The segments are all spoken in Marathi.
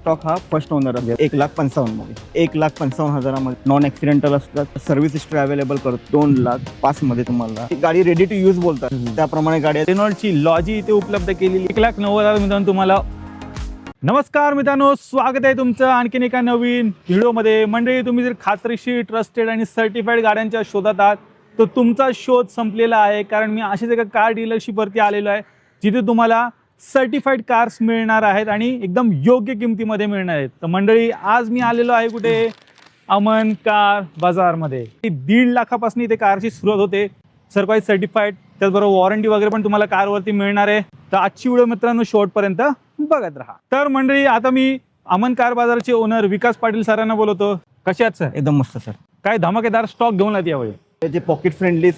स्टॉक हा फर्स्ट ओनर आहे 1,55,000 मध्ये 1,55,000 नॉन ॲक्सिडेंटल असतात. सर्व्हिस हिस्ट्री अवेलेबल करतो 2,05,000 मध्ये तुम्हाला गाडी रेडी टू यूज बोलतात त्याप्रमाणे गाडी रेनॉल्डची लॉजी इथे उपलब्ध केलेली 1,90,000 मित्रांनो तुम्हाला. नमस्कार मित्रांनो, स्वागत आहे तुमचं आणखीन एका नवीन व्हिडिओमध्ये. मंडळी, तुम्ही जर खात्रीशीर ट्रस्टेड आणि सर्टिफाईड गाड्यांच्या शोधात आहात तर तुमचा शोध संपलेला आहे. कारण मी अशीच एका कार डीलरशिपवरती आलेलो आहे जिथे तुम्हाला सर्टिफाईड कार्स मिळणार आहेत आणि एकदम योग्य किमतीमध्ये मिळणार आहेत. तर मंडळी, आज मी आलेलो आहे कुठे? अमन कार बाजारमध्ये. 1.5 लाखापासून इथे कारची सुरुवात होते. सर्टिफाईड सर्टिफाईड, त्याचबरोबर वॉरंटी वगैरे पण तुम्हाला कारवरती मिळणार आहे. तर आजची व्हिडिओ मित्रांनो शेवटपर्यंत बघत राहा. तर मंडळी, आता मी अमन कार बाजारचे ओनर विकास पाटील सरांना बोलवतो. कसे आहात सर? एकदम मस्त सर. काय धमाकेदार स्टॉक घेऊन आले यावेळी? जे पॉकेट फ्रेंडली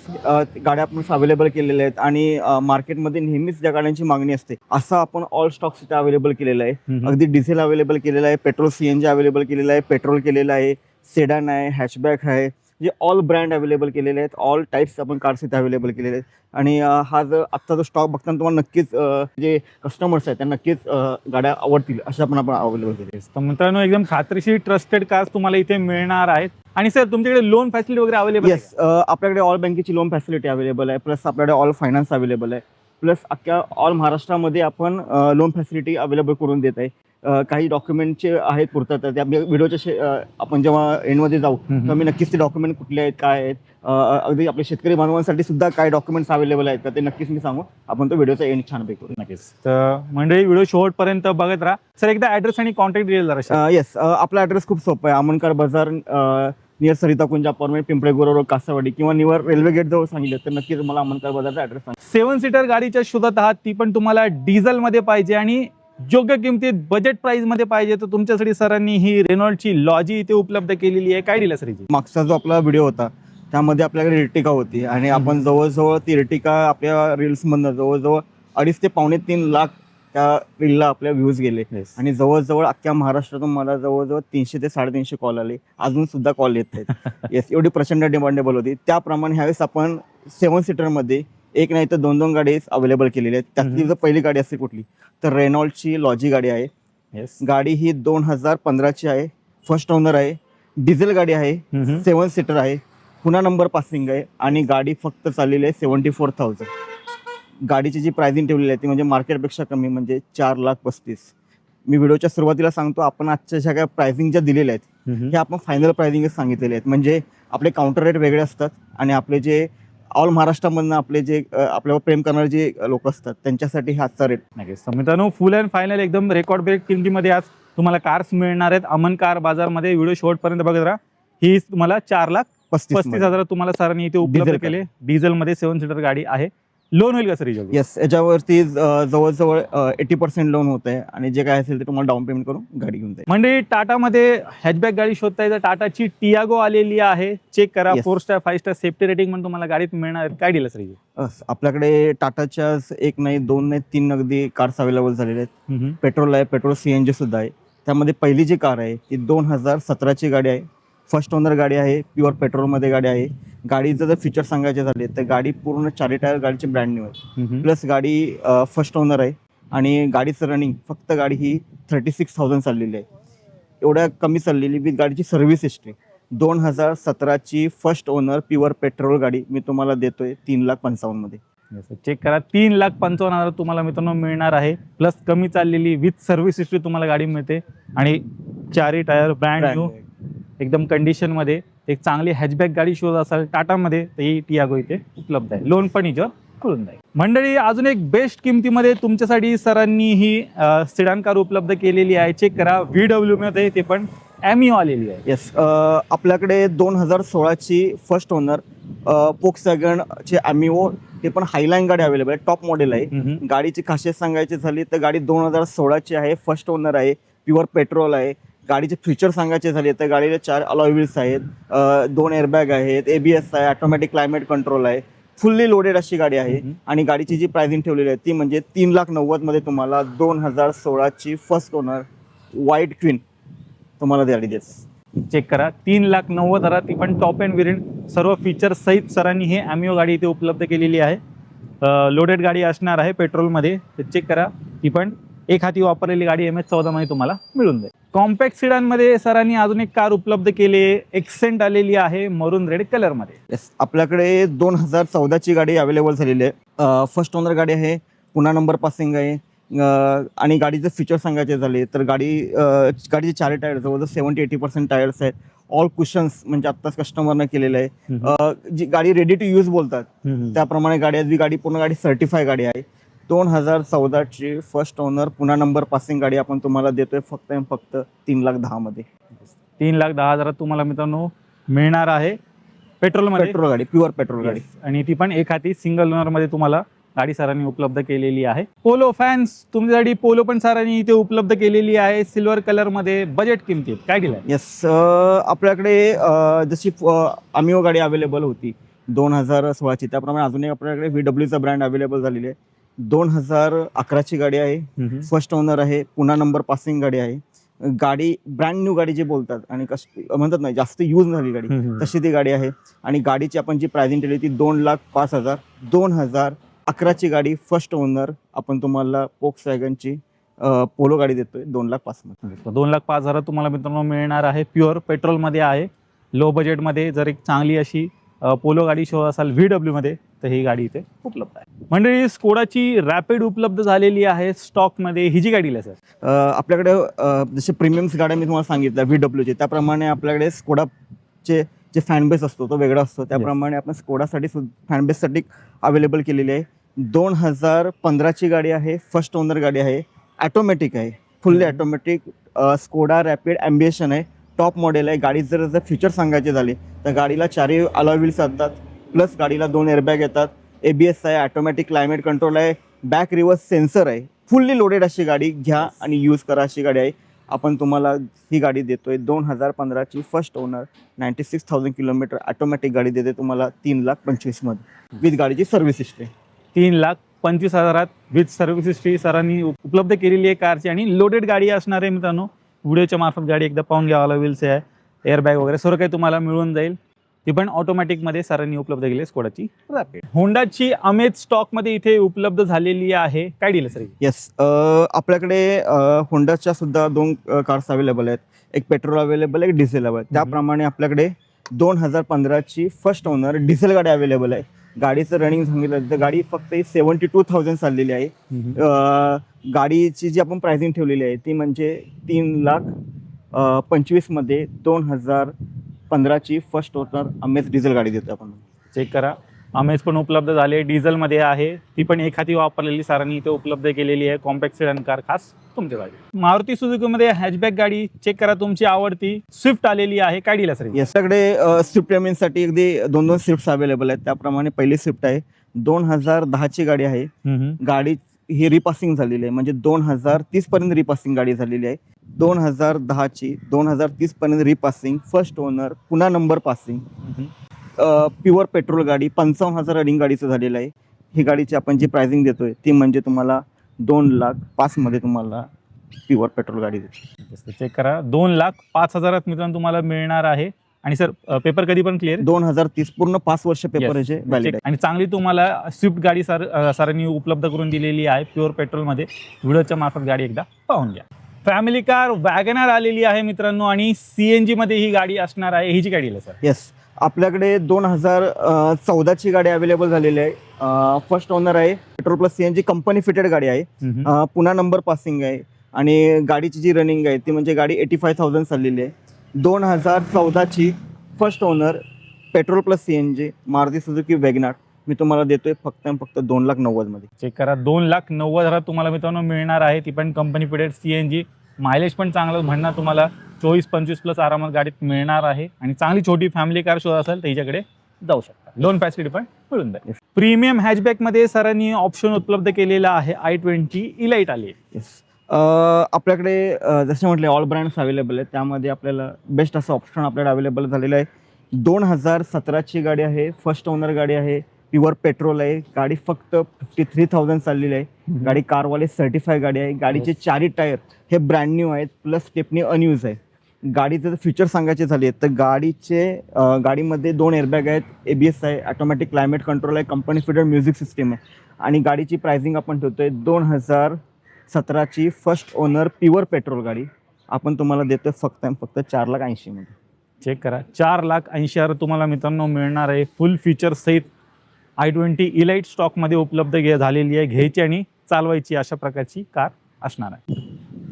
गाड्या आपण अवेलेबल केलेल्या आहेत आणि मार्केटमध्ये नेहमीच ज्या गाड्यांची मागणी असते असं आपण ऑल स्टॉक्स इथे अवेलेबल केलेलं आहे. अगदी डिझेल अवेलेबल केलेलं आहे, पेट्रोल CNG अवेलेबल केलेलं आहे, पेट्रोल केलेलं आहे, सेडान आहे, हॅचबॅक आहे, जे ऑल ब्रँड अवेलेबल केलेले आहेत. ऑल टाईप्स आपण कार्स इथे अवेलेबल केलेले आहेत. आणि हा जो आत्ता जो स्टॉक बघताना तुम्हाला नक्कीच जे कस्टमर्स आहेत त्यांना नक्कीच गाड्या आवडतील अशा पण आपण अवेलेबल केले. तर मित्रांनो, एकदम खात्रीशीर ट्रस्टेड कार्स तुम्हाला इथे मिळणार आहेत. आणि सर, तुमच्याकडे लोन फॅसिलिटी वगैरे अवेलेबल? येस, आपल्याकडे ऑल बँकेची लोन फॅसिलिटी अवेलेबल आहे. प्लस आपल्याकडे ऑल फायनान्स अवेलेबल आहे. प्लस अख्ख्या ऑल महाराष्ट्रामध्ये आपण लोन फॅसिलिटी अवेलेबल करून देत आहे. काही डॉक्युमेंटचे आहेत पूर्तता, त्या व्हिडिओच्या आपण जेव्हा एंडमध्ये जाऊ तेव्हा मी नक्कीच ते डॉक्युमेंट कुठले आहेत, काय आहेत, अगदी आपल्या शेतकरी बांधवांसाठी सुद्धा काय डॉक्युमेंट्स अवेलेबल आहेत का ते नक्कीच मी सांगू. आपण तो व्हिडिओचा एंड छानपैकी करू. नक्कीच. तर मंडळी, व्हिडिओ शेवटपर्यंत बघत राहा. सर, एकदा ऍड्रेस आणि कॉन्टॅक्ट डिटेल जरा. येस, आपला ॲड्रेस खूप सोपं आहे. अमन कार बाजार नियर सरिता कुंज अपार्टमेंट, पिंपळे गुरव, कासावाडी किंवा निवर रेल्वे गेट जवळ सांगितलं तर नक्कीच मला अमन कार बाजारचा ॲड्रेस सांगा. 7 सीटर गाडीच्या शोधात आहात, ती पण तुम्हाला डिझेलमध्ये पाहिजे आणि योग्य किमतीत बजेट प्राइसमध्ये पाहिजे, तर तुमच्यासाठी सरांनी ही रेनॉल्डची लॉजी इथे उपलब्ध केलेली आहे. काय दिलं सर इथे? मागचा जो आपला व्हिडिओ होता त्यामध्ये आपल्याकडे इर्टिका होती आणि आपण जवळजवळ ती इर्टिका आपल्या रील्समधनं जवळजवळ 2.5 ते 3.5 लाख त्या रीलला आपल्या व्ह्यूज गेले. आणि जवळजवळ अख्ख्या महाराष्ट्रातून मला जवळजवळ 300 ते 350 कॉल आले. अजून सुद्धा कॉल येत आहेत. येस, एवढी प्रचंड डिमांडेबल होती. त्याप्रमाणे ह्यावेळेस आपण 7 सीटरमध्ये एक नाही तर 2 गाडी अवेलेबल केलेली आहेत. त्यातली जर पहिली गाडी असेल कुठली तर रेनॉल्डची लॉजी गाडी आहे. येस, गाडी ही 2015ची आहे, फर्स्ट ओनर आहे, डिझेल गाडी आहे, 7 सीटर आहे, पुन्हा नंबर पासिंग आहे आणि गाडी फक्त चाललेली आहे 74,000. गाडीची जी प्राइसिंग ठेवलेली आहे ती म्हणजे मार्केटपेक्षा कमी, म्हणजे 4,35,000. मी व्हिडिओच्या सुरुवातीला सांगतो, आपण आजच्या ज्या काही प्राइसिंग ज्या दिलेल्या आहेत हे आपण फायनल प्राइसिंगच सांगितलेले आहेत. म्हणजे आपले काउंटर रेट वेगळे असतात आणि आपले जे ऑल महाराष्ट्रामधनं आपले जे आपल्यावर प्रेम करणारे जे लोक असतात त्यांच्यासाठी हा आजचा रेट. नक्कीच. मित्रांनो, फुल अँड फायनल एकदम रेकॉर्ड ब्रेक किमतीमध्ये आज तुम्हाला कार्स मिळणार आहेत अमन कार बाजारमध्ये. व्हिडिओ शेवटपर्यंत बघत राहा. ही तुम्हाला 4,35,000 तुम्हाला सरांनी इथे उपलब्ध केले. डिझेलमध्ये 7 सीटर गाडी आहे. लोन होईल का सर? येस, याच्यावरती जवळजवळ 80% लोन होत आहे आणि जे काय असेल ते तुम्हाला डाऊन पेमेंट करून गाडी घेऊन जाईल. म्हणजे टाटामध्ये हॅचबॅक गाडी शोधताय तर टाटाची टियागो आलेली आहे. चेक करा. 4 स्टार 5 स्टार सेफ्टी रेटिंग पण तुम्हाला गाडीत मिळणार आहे. काय दिलं सर? आपल्याकडे टाटाच्या 1 नाही 2 नाही 3 अगदी कार्स अवेलेबल झालेले आहेत. पेट्रोल आहे, पेट्रोल CNG सुद्धा आहे. त्यामध्ये पहिली जी कार आहे ती 2017ची गाडी आहे. फर्स्ट ओनर गाडी आहे, प्युअर पेट्रोलमध्ये गाडी आहे. गाडीचं जर फीचर सांगायचे झाले तर गाडी पूर्ण 4 टायर गाडीची ब्रँड न्यू आहे. प्लस गाडी फर्स्ट ओनर आहे आणि गाडीचं रनिंग फक्त गाडी ही 36,000 चाललेली आहे. एवढ्या कमी चाललेली विथ गाडीची सर्व्हिस हिस्ट्री. 2017ची फर्स्ट ओनर प्युअर पेट्रोल गाडी मी तुम्हाला देतोय 3,55,000 मध्ये. चेक करा. 3,55,000 तुम्हाला मित्रांनो मिळणार आहे. प्लस कमी चाललेली विथ सर्व्हिस हिस्ट्री तुम्हाला गाडी मिळते आणि 4 टायर ब्रँड न्यू एकदम कंडिशनमध्ये. एक चांगली हॅचबॅक गाडी शोध असाल टाटामध्ये तर ही टियागो इथे उपलब्ध आहे. लोन पण हिच्यावर करून जाईल. मंडळी, अजून एक बेस्ट किमतीमध्ये तुमच्यासाठी सरांनी ही सिडान कार उपलब्ध केलेली आहे. चेक करा. VW मध्ये ते पण ॲमिओ आलेली आहे. येस, आपल्याकडे 2016ची फर्स्ट ओनर Volkswagenचे ॲमिओ, ते पण हायलाईन गाडी अवेलेबल आहे. टॉप मॉडेल आहे. गाडीची खासियत सांगायची झाली तर गाडी 2016ची आहे, फर्स्ट ओनर आहे, प्युअर पेट्रोल आहे. गाडीचे फीचर सांगायचे झाले तर गाडीला 4 अलॉय व्हील्स आहेत, 2 एअरबॅग आहेत, ABS आहे, ऑटोमॅटिक क्लायमेट कंट्रोल आहे. फुल्ली लोडेड अशी गाडी आहे. आणि गाडीची जी प्राइसिंग ठेवलेली आहे ती म्हणजे 3,90,000 मध्ये तुम्हाला 2016ची फर्स्ट ओनर व्हाईट क्वीन तुम्हाला गाडी देत. चेक करा. 3,90,000 ती पण टॉप एंड व्हेरियंट सर्व फीचर सहित सरांनी हे ॲमिओ गाडी इथे उपलब्ध केलेली आहे. लोडेड गाडी असणार आहे पेट्रोलमध्ये. तर चेक करा. ती पण एक हाती वापरलेली गाडी MS14 मध्ये तुम्हाला मिळून जाईल. कॉम्पॅक्ट सिडानमध्ये सरांनी अजून एक कार उपलब्ध केली आहे. एक्सेंट आलेली आहे मरून रेड कलरमध्ये. येस, आपल्याकडे 2014ची गाडी अवेलेबल झालेली आहे. फर्स्ट ओनर गाडी आहे, पुन्हा नंबर पासिंग आहे. आणि गाडीचे फीचर सांगायचे झाले तर गाडीचे 4 टायर जवळजवळ 70-80% टायर्स आहेत. ऑल कुशन्स म्हणजे आत्ताच कस्टमरनं केलेलं आहे. जी गाडी रेडी टू यूज बोलतात त्याप्रमाणे गाडी आहे. गाडी पूर्ण गाडी सर्टिफाय गाडी आहे. 2014ची फर्स्ट ओनर पुन्हा नंबर पासिंग गाडी आपण तुम्हाला देतोय फक्त 3,10,000 मध्ये. 3,10,000 तुम्हाला मित्रांनो मिळणार आहे पेट्रोलमध्ये. पेट्रोल गाडी, प्युअर पेट्रोल गाडी. आणि ती पण एक हाती सिंगल ओनर मध्ये तुम्हाला गाडी सरांनी उपलब्ध केलेली आहे. पोलो फॅन्स तुमच्यासाठी पोलो पण सरांनी इथे उपलब्ध केलेली आहे सिल्वर कलर मध्ये. बजेट किमतीत काय दिलं? येस, आपल्याकडे जशी अमिओ गाडी अवेलेबल होती 2016ची, त्याप्रमाणे अजूनही आपल्याकडे VWचा ब्रँड अवेलेबल झालेली आहे. 2011ची गाडी आहे, फर्स्ट ओनर आहे, पुन्हा नंबर पासिंग गाडी आहे. गाडी ब्रँड न्यू गाडी जे बोलतात आणि म्हणतात ना जास्त यूज झाली गाडी, तशी ती गाडी आहे. आणि गाडीची आपण जी प्राइसिंग ठेवली ती 2,05,000. 2011ची गाडी फर्स्ट ओनर आपण तुम्हाला Volkswagenची पोलो गाडी देतोय 2,05,000. 2,05,000 तुम्हाला मित्रांनो मिळणार आहे. प्युअर पेट्रोलमध्ये आहे. लो बजेटमध्ये जर एक चांगली अशी पोलो गाडी शोध असाल VW मध्ये तर ही गाडी इथे उपलब्ध आहे. मंडळी स्कोडाची रॅपिड उपलब्ध झालेली आहे स्टॉकमध्ये. ही जी गाडी आहे सर आपल्याकडे जसे प्रीमियम्स गाड्या मी तुम्हाला सांगितल्या VWचे, त्याप्रमाणे आपल्याकडे स्कोडाचे जे फॅनबेस असतो तो वेगळा असतो. त्याप्रमाणे आपण स्कोडासाठी फॅनबेससाठी अवेलेबल केलेली आहे. 2015ची गाडी आहे, फर्स्ट ओनर गाडी आहे, ॲटोमॅटिक आहे, fully automatic. Skoda rapid ambition आहे, टॉप मॉडेल आहे. गाडी जर फीचर सांगायचे झाले तर गाडीला 4 अलॉय व्हील्स असतात, प्लस गाडीला 2 एअरबॅग येतात, ABS आहे, ऑटोमॅटिक क्लायमेट कंट्रोल आहे, बॅक रिव्हर्स सेन्सर आहे. फुल्ली लोडेड अशी गाडी घ्या आणि यूज करा अशी गाडी आहे. आपण तुम्हाला ही गाडी देतोय 2015ची फर्स्ट ओनर 96,000 किलोमीटर ऑटोमॅटिक गाडी देते तुम्हाला 3,25,000 मध्ये विथ गाडीची service history. 3,25,000 with service history सरांनी उपलब्ध केलेली आहे कारची. आणि लोडेड गाडी असणार आहे मित्रांनो. व्हिडिओच्या मार्फत गाडी एकदा पाहून घ्यावा. व्हील्स आहे, एअरबॅग वगैरे सर्व काही तुम्हाला मिळून जाईल. ती पण ऑटोमॅटिकमध्ये सरांनी उपलब्ध केली आहे स्कोडाची रॅपिड. होंडाची अमेज स्टॉकमध्ये इथे उपलब्ध झालेली आहे. काय डील सर? येस, आपल्याकडे होंडाच्या सुद्धा 2 कार्स अवेलेबल आहेत. एक पेट्रोल अवेलेबल आहे, एक डिझेल आहे. त्याप्रमाणे आपल्याकडे 2015ची फर्स्ट ओनर डिझेल गाडी अवेलेबल आहे. गाडीचं रनिंग सांगितलं तर गाडी फक्त 72,000 चाललेली आहे. गाडीची जी आपण प्राइसिंग ठेवलेली आहे ती म्हणजे 3,25,000 मध्ये 2015ची फर्स्ट ओनर अमेज डिझेल गाडी देतो आपण. चेक करा, अमेज पण उपलब्ध झाले, डिझेलमध्ये आहे. ती पण एक हाती वापरलेली सरांनी इथे उपलब्ध केलेली आहे. कॉम्पॅक्ट सेडान कार खास तुमच्यासाठी. मारुती सुझुकीमध्ये हॅचबॅक गाडी चेक करा, तुमची आवडती स्विफ्ट आलेली आहे. काय डील सर? याच्याकडे स्विफ्ट पेमेंटसाठी अगदी 2 स्विफ्ट अवेलेबल आहेत. त्याप्रमाणे पहिली स्विफ्ट आहे, 2010ची गाडी आहे. गाडी ही रिपासिंग झालेली आहे, म्हणजे 2030 पर्यंत रिपासिंग गाडी झालेली आहे. 2010ची 2030 पर्यंत रिपासिंग, फर्स्ट ओनर, पुन्हा नंबर पासिंग, प्युअर पेट्रोल गाडी. 55,000 रनिंग गाडीचं झालेलं आहे. ही गाडीची आपण जी प्राइसिंग देतोय ती म्हणजे तुम्हाला 2,05,000 मध्ये तुम्हाला प्युअर पेट्रोल गाडी देतो. चेक करा, 2,05,000 मित्रांनो तुम्हाला मिळणार आहे. आणि सर पेपर कधी पण क्लिअर? 2030 पूर्ण 5 वर्ष पेपर व्हॅलिड आहे. आणि चांगली तुम्हाला स्विफ्ट गाडी सरांनी उपलब्ध करून दिलेली आहे प्युअर पेट्रोलमध्ये. व्हिडिओच्या मार्फत गाडी एकदा पाहून घ्या. फॅमिली कार वॅगनर आलेली आहे मित्रांनो आणि CNG मध्ये ही गाडी असणार आहे. ही जी गाडी आहे सर? येस, आपल्याकडे 2014ची गाडी अवेलेबल झालेली आहे. फर्स्ट ओनर आहे, petrol plus CNG company fitted गाडी आहे. पुन्हा नंबर पासिंग आहे. आणि गाडीची जी रनिंग आहे ती म्हणजे गाडी 85,000 चाललेली आहे. 2014ची first owner petrol plus CNG Maruti Suzuki WagonR मी तुम्हाला देतोय फक्त 2,90,000 मध्ये. चेक करा, 2,90,000 तुम्हाला मित्रांनो मिळणार आहे. ती पण कंपनी फिटेड CNG. मायलेज पण चांगलं म्हणणार तुम्हाला 24-25 प्लस आरामात गाडीत मिळणार आहे. आणि चांगली छोटी फॅमिली कार शोध असेल तर हिच्याकडे जाऊ शकता. लोन फॅसिलिटी पण मिळून जाईल. प्रीमियम हॅचबॅकमध्ये सरांनी ऑप्शन उपलब्ध केलेला आहे. i20 इलाइट आली आहे. येस, आपल्याकडे जसे म्हटले ऑल ब्रँड्स अवेलेबल आहेत. त्यामध्ये आपल्याला बेस्ट असं ऑप्शन आपल्याला अवेलेबल झालेलं आहे. 2017ची गाडी आहे, फर्स्ट ओनर गाडी आहे, प्युअर पेट्रोल आहे. गाडी फक्त 53,000 चाललेली आहे. गाडी कारवाले सर्टिफाय गाडी आहे. गाडीचे 4 टायर हे ब्रँड न्यू आहेत, प्लस स्टेपनी अनयूज आहे. गाडीचं जर फीचर सांगायचे झाले तर गाडीमध्ये 2 एअरबॅग आहेत, ABS आहे, ऑटोमॅटिक क्लायमेट कंट्रोल आहे, कंपनी फिटेड म्युझिक सिस्टीम आहे. आणि गाडीची प्राइसिंग आपण ठेवतोय 2,00,000 2017ची फर्स्ट ओनर प्युअर पेट्रोल गाडी आपण तुम्हाला देतोय फक्त आणि फक्त 4,80,000 मध्ये. चेक करा, 4,80,000 तुम्हाला मित्रांनो मिळणार आहे. फुल फीचर सहित i20 इलाइट स्टॉकमध्ये उपलब्ध झालेली आहे. घ्यायची आणि चालवायची अशा प्रकारची कार असणार आहे.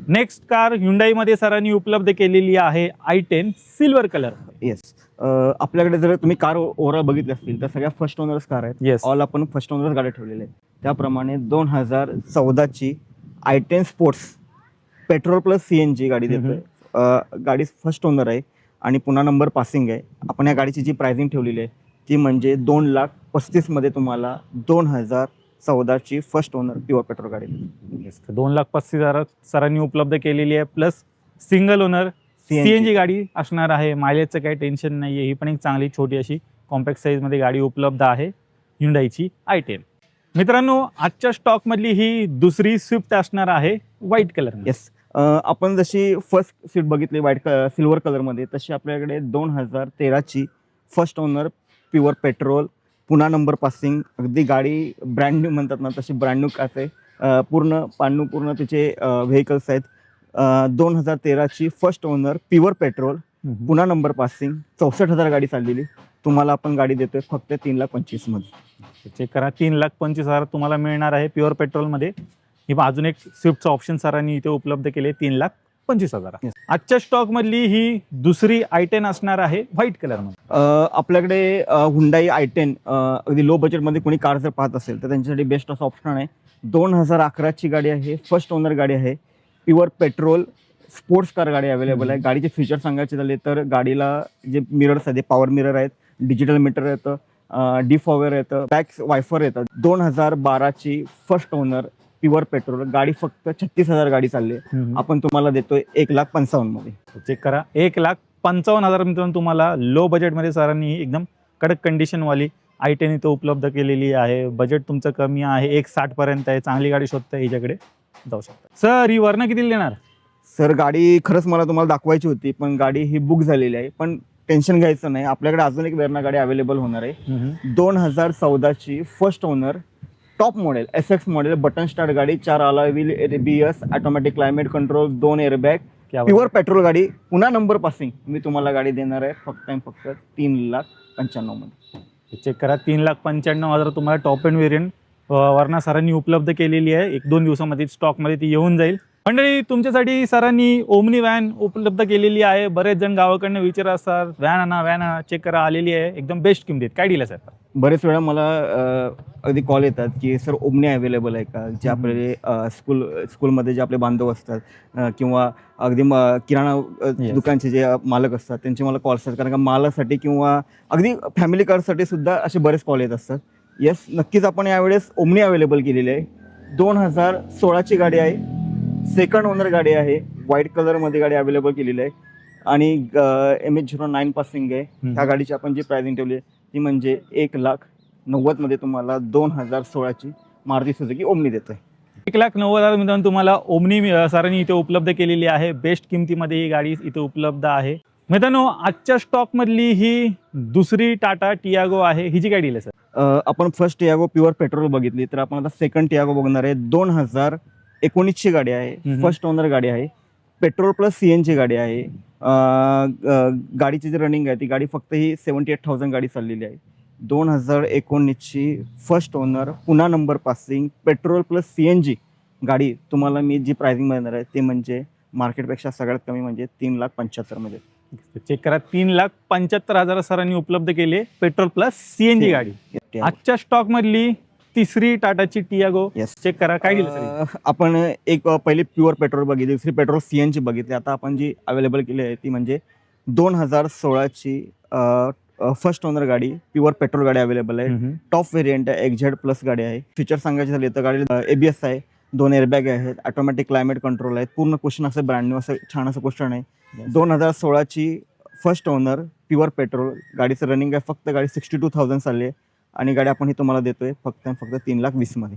नेक्स्ट कार ह्युंडाईमध्ये सरांनी उपलब्ध केलेली आहे i10 सिल्वर कलर. येस, आपल्याकडे जर तुम्ही कार ओव्हरऑल बघितले असतील तर सगळ्या फर्स्ट ओनर्स कार आहेत. येस, ऑल आपण फर्स्ट ओनर्स गाड्या ठेवलेल्या आहेत. त्याप्रमाणे 2014ची i10 sports petrol plus CNG गाडी देतोय. गाडी फर्स्ट ओनर आहे आणि पुन्हा नंबर पासिंग आहे. आपण या गाडीची जी प्राइसिंग ठेवलेली आहे ती म्हणजे 2,35,000 मध्ये तुम्हाला 2014ची फर्स्ट ओनर प्युअर पेट्रोल गाडी. 2,35,000 सरांनी उपलब्ध केलेली आहे. प्लस सिंगल ओनर CNG गाडी असणार आहे. मायलेजचं काही टेन्शन नाही आहे. ही पण एक चांगली छोटी अशी कॉम्पॅक्ट साईजमध्ये गाडी उपलब्ध आहे ह्युंडाईची i10. मित्रांनो, आजच्या स्टॉकमधली ही दुसरी स्विफ्ट असणार आहे व्हाईट कलर. येस, आपण जशी फर्स्ट स्विफ्ट बघितली व्हाईट सिल्वर कलरमध्ये, तशी आपल्याकडे 2013ची फर्स्ट ओनर प्युअर पेट्रोल पुन्हा नंबर पासिंग, अगदी गाडी ब्रँड न्यू म्हणतात ना तशी ब्रँड न्यू आहे. पूर्ण तिचे व्हेकल्स आहेत. 2013ची फर्स्ट ओनर प्युअर पेट्रोल पुन्हा नंबर पासिंग, 64,000 गाडी चाललेली. तुम्हाला आपण गाडी देतोय फक्त 3,25,000 मध्ये. चेक करा, 3,25,000 तुम्हाला मिळणार आहे प्युअर पेट्रोलमध्ये. ही अजून एक स्विफ्टचं ऑप्शन सरांनी इथे उपलब्ध केले 3,25,000. आजच्या स्टॉक मधली ही दुसरी i10 असणार आहे व्हाईट कलर मध्ये. आपल्याकडे हुंडाई i10 अगदी लो बजेटमध्ये कोणी कार जर पाहत असेल तर त्यांच्यासाठी बेस्ट असं ऑप्शन आहे. 2011ची गाडी आहे, फर्स्ट ओनर गाडी आहे, प्युअर पेट्रोल स्पोर्ट्स कार गाडी अवेलेबल आहे. गाडीचे फीचर सांगायचे झाले तर गाडीला जे मिरर्स आहेत, पॉवर मिरर आहेत, डिजिटल मीटर येतं, डिफॉगर येतं, बॅक वायफर येतं. 2012ची फर्स्ट ओनर प्युअर पेट्रोल गाडी फक्त 36,000 गाडी चालली. आपण तुम्हाला देतोय 1,55,000 मध्ये. चेक करा, 1,55,000 मित्रांनो तुम्हाला लो बजेटमध्ये सरांनी एकदम कडक कंडिशनवाली i10 इथं उपलब्ध केलेली आहे. बजेट तुमचं कमी आहे, 1,60 पर्यंत आहे. चांगली गाडी शोधताय हिच्याकडे जाऊ शकता. सर, ही वर्ण किती देणार? सर, गाडी खरंच मला तुम्हाला दाखवायची होती पण गाडी ही बुक झालेली आहे. पण टेन्शन घ्यायचं नाही, आपल्याकडे अजून एक वेरणा गाडी अवेलेबल होणार आहे. 2014ची first owner top model SX model button start गाडी, 4 alloy wheel, ABS, automatic climate control, 2 airbag, pure petrol गाडी पुन्हा नंबर पासिंग. मी तुम्हाला गाडी देणार आहे फक्त 3,95,000 मध्ये. चेक करा, 3,95,000 तुम्हाला टॉप एंड व्हेरियंट वर्णा सरांनी उपलब्ध केलेली आहे. 1-2 दिवसामध्ये स्टॉकमध्ये ती येऊन जाईल. मंडळी, तुमच्यासाठी सरांनी ओमनी व्हॅन उपलब्ध केलेली आहे. बरेच जण गावाकडनं विचारत असतात, व्हॅन आणा. चेक करा, आलेली आहे एकदम बेस्ट किमतीत. काय डील आहे सर? बरेच वेळा मला अगदी कॉल येतात की सर ओमनी अवेलेबल आहे का, जे आपले स्कूलमध्ये जे आपले बांधव असतात किंवा अगदी किराणा दुकानचे जे मालक असतात त्यांचे मला कॉल असतात. कारण का मालासाठी किंवा अगदी फॅमिली कारसाठी सुद्धा असे बरेच कॉल येत असतात. येस, नक्कीच आपण यावेळेस ओमनी अवेलेबल केलेली आहे. 2016ची गाडी आहे, सेकंड ओनर गाडी आहे, व्हाईट कलरमध्ये गाडी अवेलेबल केलेली आहे आणि MH09 पासिंग आहे. ह्या गाडीची आपण जी प्राइसिंग ठेवली आहे ती म्हणजे 1,90,000 मध्ये तुम्हाला 2016ची मारुती सुझुकी ओमनी देतोय. 1,90,000 मित्रांनो तुम्हाला ओमनी सरांनी इथे उपलब्ध केलेली आहे. बेस्ट किमतीमध्ये ही गाडी इथे उपलब्ध आहे. मित्रांनो, आजच्या स्टॉकमधली ही दुसरी टाटा टियागो आहे. हिची काय डील आहे सर? आपण फर्स्ट टियागो प्युअर पेट्रोल बघितली तर आपण आता सेकंड टियागो बघणार आहे. 2019ची गाडी आहे, फर्स्ट ओनर गाडी आहे, पेट्रोल प्लस CNG गाडी आहे. गाडीची जी रनिंग आहे ती गाडी फक्त ही 78,000 गाडी चाललेली आहे. 2019ची फर्स्ट ओनर पुन्हा number passing, petrol plus CNG गाडी तुम्हाला मी जी प्राइसिंग मिळणार आहे ते म्हणजे मार्केटपेक्षा सगळ्यात कमी म्हणजे 3,75,000 मध्ये. चेक करा, 3,75,000 सरांनी उपलब्ध केले पेट्रोल प्लस CNG गाडी. आजच्या स्टॉक मधली तिसरी टाटाची टियागो. चेक करा, काय दिलं सर? आपण एक पहिली प्युअर पेट्रोल बघितली, दुसरी पेट्रोल CNG बघितली. आता आपण जी अवेलेबल केली आहे ती म्हणजे 2016ची फर्स्ट ओनर गाडी, प्युअर पेट्रोल गाडी अवेलेबल आहे. टॉप व्हेरियंट आहे, XZ प्लस गाडी आहे. फीचर सांगायचे झाले तर गाडीला ABS आहे, 2 एअरबॅग आहेत, ऑटोमॅटिक क्लायमेट कंट्रोल आहे. पूर्ण क्वेश्चन असं ब्रँड न्यू असं छान असं क्वेश्चन आहे. 2016ची फर्स्ट ओनर प्युअर पेट्रोल गाडीचं रनिंग आहे फक्त गाडी 62,000 चालली आहे आणि गाडी आपण ही तुम्हाला देतोय फक्त 3,20,000 मध्ये.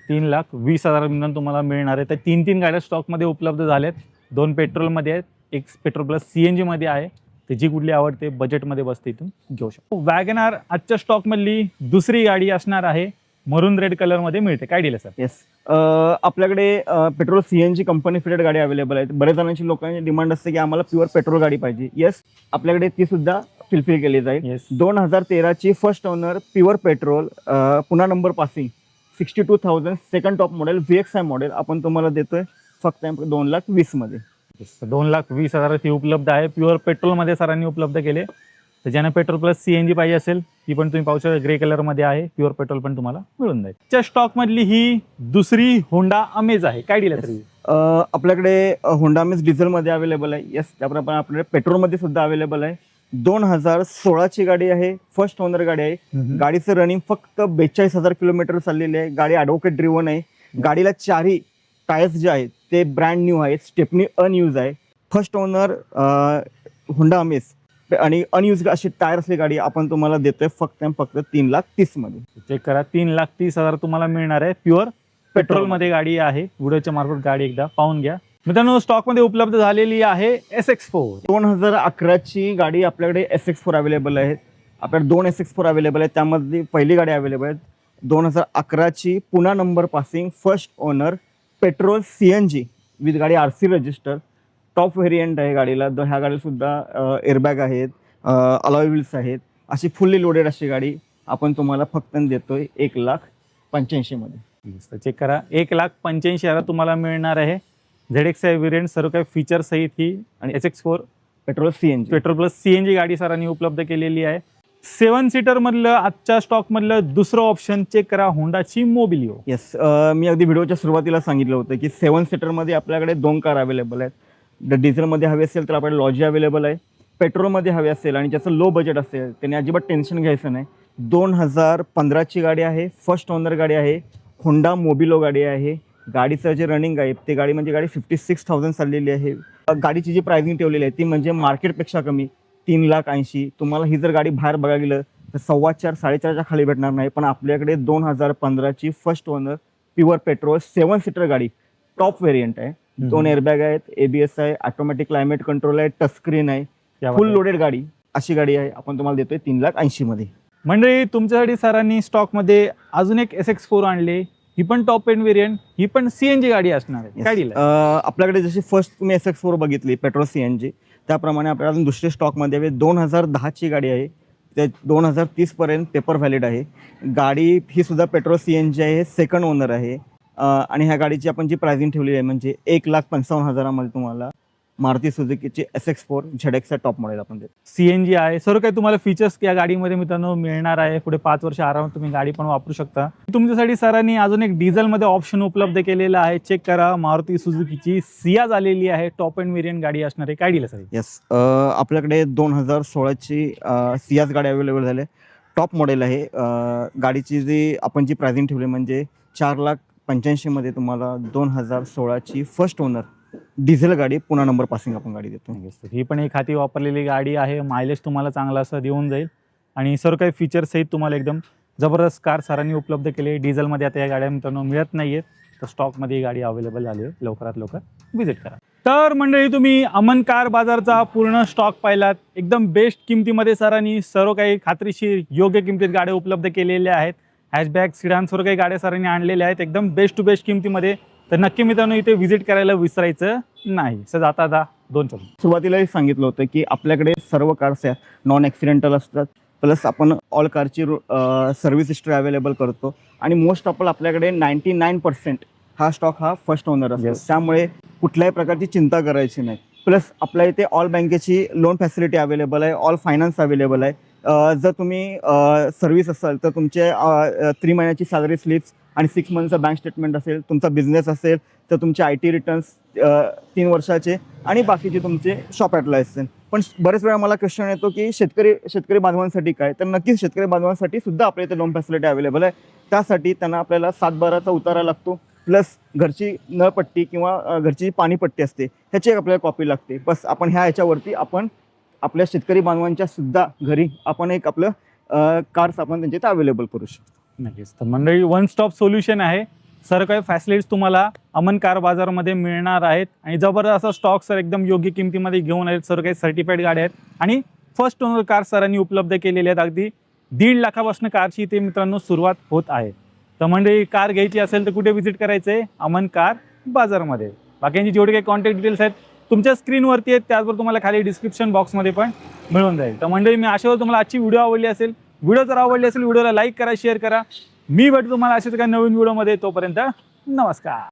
3,20,000 मिळून तुम्हाला मिळणार आहे. तर 3 गाड्या स्टॉकमध्ये उपलब्ध झाल्यात. 2 पेट्रोलमध्ये आहेत, एक पेट्रोल प्लस CNG मध्ये आहे. ते जी कुठली आवडते बजेटमध्ये बसते इथून घेऊ शकतो. वॅगनार आजच्या स्टॉकमधली दुसरी गाडी असणार आहे मरून रेड कलर मध्ये मिळते. काय डील आहे सर? येस, आपल्याकडे पेट्रोल CNG कंपनी फिटेड गाडी अवेलेबल आहे. बरेच जणांची लोकांची डिमांड असते की आम्हाला प्युअर पेट्रोल गाडी पाहिजे. येस, आपल्याकडे ती सुद्धा फुलफिल केली जाईल. येस. 2013ची फर्स्ट ओनर प्युअर पेट्रोल, पुन्हा number passing, 62,000 second top model VXI model आपण तुम्हाला देतोय फक्त 2,20,000 मध्ये. 2,20,000 ती उपलब्ध आहे. प्युअर पेट्रोल मध्ये सरांनी उपलब्ध केले. तर ज्यांना पेट्रोल प्लस CNG पाहिजे असेल ती पण तुम्ही पाहू शकता, ग्रे कलर मध्ये आहे. प्युअर पेट्रोल पण तुम्हाला मिळून जाईल. च्या स्टॉक मधली ही दुसरी होंडा अमेज आहे. काय डील आहे? आपल्याकडे होंडा अमेज डिझेल मध्ये अवेलेबल आहे. येस, त्याप्रमाणे आपल्याकडे पेट्रोल मध्ये सुद्धा अवेलेबल आहे. 2016ची गाडी आहे, फर्स्ट ओनर गाडी आहे. गाडीचं रनिंग फक्त 42,000 किलोमीटर चाललेली आहे. गाडी ॲडव्होकेट ड्रिव्हन आहे. गाडीला चारही टायर्स जे आहेत ते ब्रँड न्यू आहेत. स्टेपनी अनयूज आहे. फर्स्ट ओनर होंडा अमेज आणि अनयूज अशी टायर असली गाडी आपण तुम्हाला देतोय फक्त 3,30,000 मध्ये. चेक करा, 3,30,000 तुम्हाला मिळणार आहे. प्युअर पेट्रोल मध्ये गाडी आहे. व्हिडिओच्या मार्फत गाडी एकदा पाहून घ्या मित्रांनो. स्टॉक मध्ये उपलब्ध झालेली आहे SX4. 2011ची गाडी आपल्याकडे SX4 अवेलेबल आहे. आपल्याकडे 2 SX4 अवेलेबल आहे. त्यामध्ये पहिली गाडी अवेलेबल आहे 2011ची, पुन्हा number passing, first owner, petrol CNG with गाडी RC रजिस्टर, टॉप व्हेरियंट आहे गाडीला. ह्या गाडीला सुद्धा एअरबॅग आहेत, अलॉय व्हील्स आहेत. अशी फुल्ली लोडेड अशी गाडी आपण तुम्हाला फक्त देतोय 1,85,000 मध्ये. चेक करा, 1,85,000 तुम्हाला मिळणार आहे. ZXI व्हेरियंट सर्व काही फीचर सहित ही आणि SX4 petrol CNG petrol plus CNG गाडी सरांनी उपलब्ध केलेली आहे. 7 सीटर मधलं आजच्या स्टॉक मधलं दुसरं ऑप्शन चेक करा, होंडाची मोबिलिओ. येस, मी अगदी व्हिडिओच्या सुरुवातीला सांगितलं होतं की 7 सीटरमध्ये आपल्याकडे 2 कार अवेलेबल आहेत. डिझेलमध्ये हवी असेल तर आपल्याकडे लॉजी अवेलेबल आहे. पेट्रोलमध्ये हवी असेल आणि ज्याचं लो बजेट असेल त्याने अजिबात टेन्शन घ्यायचं नाही. 2015ची गाडी आहे, फर्स्ट ओनर गाडी आहे, होंडा मोबिलो गाडी आहे. गाडीचं जे रनिंग आहे ते गाडी 56,000 चाललेली आहे. गाडीची जी प्राइसिंग ठेवलेली आहे ती म्हणजे मार्केटपेक्षा कमी, 3,80,000. तुम्हाला ही जर गाडी बाहेर बघायला गेलं तर 4.25 4.5च्या खाली भेटणार नाही. पण आपल्याकडे 2015ची first owner pure petrol 7 seater गाडी, टॉप व्हेरियंट आहे. 2 एअरबॅग आहेत, ABS आहे, ऑटोमॅटिक क्लायमेट कंट्रोल आहे, टच स्क्रीन आहे, फुल लोडेड गाडी अशी गाडी आहे. आपण तुम्हाला देतोय 3,80,000 मध्ये. मंडळी, तुमच्यासाठी सरांनी स्टॉक मध्ये अजून एक SX4 आणले. ही पण टॉप एंड व्हेरियंट, ही पण CNG गाडी असणार आहे. काय डील? आपल्याकडे जशी फर्स्ट तुम्ही SX4 बघितली पेट्रोल CNG, त्याप्रमाणे आपल्याला अजून दुसरे स्टॉकमध्ये हवे. 2010ची गाडी आहे, ते 2030 पर्यंत पेपर व्हॅलिड आहे. गाडी ही सुद्धा पेट्रोल CNG आहे, सेकंड ओनर आहे. आणि ह्या गाडीची आपण जी प्राइसिंग ठेवली आहे म्हणजे 1,55,000 मध्ये तुम्हाला मारुती सुझुकीची SX4 ZXI टॉप मॉडेल आपण देतो. CNG आहे. सर्व काही तुम्हाला फीचर्स या गाडीमध्ये मित्रांनो मिळणार आहे. पुढे 5 वर्ष आरामात तुम्ही गाडी पण वापरू शकता. तुमच्यासाठी सरांनी अजून एक डिझेल मध्ये ऑप्शन उपलब्ध केलेला आहे. चेक करा, मारुती सुझुकीची सियाज आलेली आहे. टॉप एंड व्हेरियंट गाडी असणार आहे. काय डील आहे? येस, आपल्याकडे 2016ची सियाज गाडी अवेलेबल झाली, टॉप मॉडेल आहे. गाडीची जी आपण जी प्राइसिंग ठेवली म्हणजे 4,85,000 मध्ये तुम्हाला 2016ची फर्स्ट ओनर डिझेल गाडी, पुन्हा नंबर पासिंग आपण गाडी देतो. ही पण एक हाती वापरलेली गाडी आहे. मायलेज तुम्हाला चांगला असं देऊन जाईल आणि सर्व काही फीचर्स सहित तुम्हाला एकदम जबरदस्त कार सरांनी उपलब्ध केली. डिझेलमध्ये आता या गाड्या मित्रांनो मिळत नाहीयेत, तर स्टॉकमध्ये ही गाडी अवेलेबल झाली आहे. लवकरात लवकर व्हिजिट करा. तर मंडळी, तुम्ही अमन कार बाजारचा पूर्ण स्टॉक पाहिलात. एकदम बेस्ट किमतीमध्ये सरांनी सर्व काही खात्रीशीर योग्य किमतीत गाड्या उपलब्ध केलेल्या आहेत. हॅशबॅग, सिडान सर्व काही गाड्या सरांनी आणलेल्या आहेत एकदम बेस्ट टू बेस्ट किमतीमध्ये. तर नक्की मित्रांनो इथे व्हिजिट करायला विसरायचं नाही. सर आता 2 सुरुवातीलाही सांगितलं होतं की आपल्याकडे सर्व कार्स नॉन ॲक्सिडेंटल असतात, प्लस आपण ऑल कारची सर्व्हिस हिस्ट्री अवेलेबल करतो आणि मोस्ट ऑफ ऑल आपल्याकडे 99% हा स्टॉक हा फर्स्ट ओनर असतो. त्यामुळे कुठल्याही प्रकारची चिंता करायची नाही. प्लस आपल्या इथे ऑल बँकेची लोन फॅसिलिटी अवेलेबल आहे, ऑल फायनान्स अवेलेबल आहे. जर तुम्ही सर्व्हिस असाल तर तुमचे 3 महिन्याची सॅलरी स्लिप्स आणि 6 मंथचं बँक स्टेटमेंट असेल, तुमचा बिझनेस असेल तर तुमचे IT रिटर्न्स 3 वर्षाचे आणि बाकीचे तुमचे शॉप ॲट लायसन्स. पण बरेच वेळा मला क्वेश्चन येतो की शेतकरी बांधवांसाठी काय, तर नक्कीच शेतकरी बांधवांसाठी सुद्धा आपल्या इथे लोन फॅसिलिटी अवेलेबल आहे. त्यासाठी त्यांना आपल्याला 7/12चा उतारा लागतो, प्लस घरची नळपट्टी किंवा घरची पाणीपट्टी असते ह्याची एक आपल्याला कॉपी लागते. बस आपण ह्याच्यावरती आपण आपल्या शेतकरी बांधवांच्या सुद्धा घरी आपण एक आपलं कार्स आपण त्यांच्या इथे अवेलेबल करू शकतो. नक्कीच. तर मंडळी, वन स्टॉप सोल्युशन आहे. सर्व काही फॅसिलिटीज तुम्हाला अमन कार बाजारमध्ये मिळणार आहेत आणि जबरदस्त असा स्टॉक सर एकदम योग्य किमतीमध्ये घेऊन आहेत. सर्व काही सर्टिफाईड गाड्या आहेत आणि फर्स्ट ओनर कार सरांनी उपलब्ध केलेले आहेत. अगदी 1.5 लाखापासून कारची इथे मित्रांनो सुरुवात होत आहे. तर मंडळी कार घ्यायची असेल तर कुठे व्हिजिट करायचं आहे? अमन कार बाजारमध्ये. बाकीचे जेवढे काही कॉन्टॅक्ट डिटेल्स आहेत तुमच्या स्क्रीनवरती आहेत, त्याचबरोबर तुम्हाला खाली डिस्क्रिप्शन बॉक्समध्ये पण मिळून जाईल. तर मंडळी मी आशा करतो तुम्हाला आजची व्हिडिओ आवडली असेल. व्हिडिओ जर आवडली असेल व्हिडिओला लाईक करा, शेअर करा. मी भेटतो तुम्हाला अशाच काही नवीन व्हिडिओमध्ये. तोपर्यंत नमस्कार.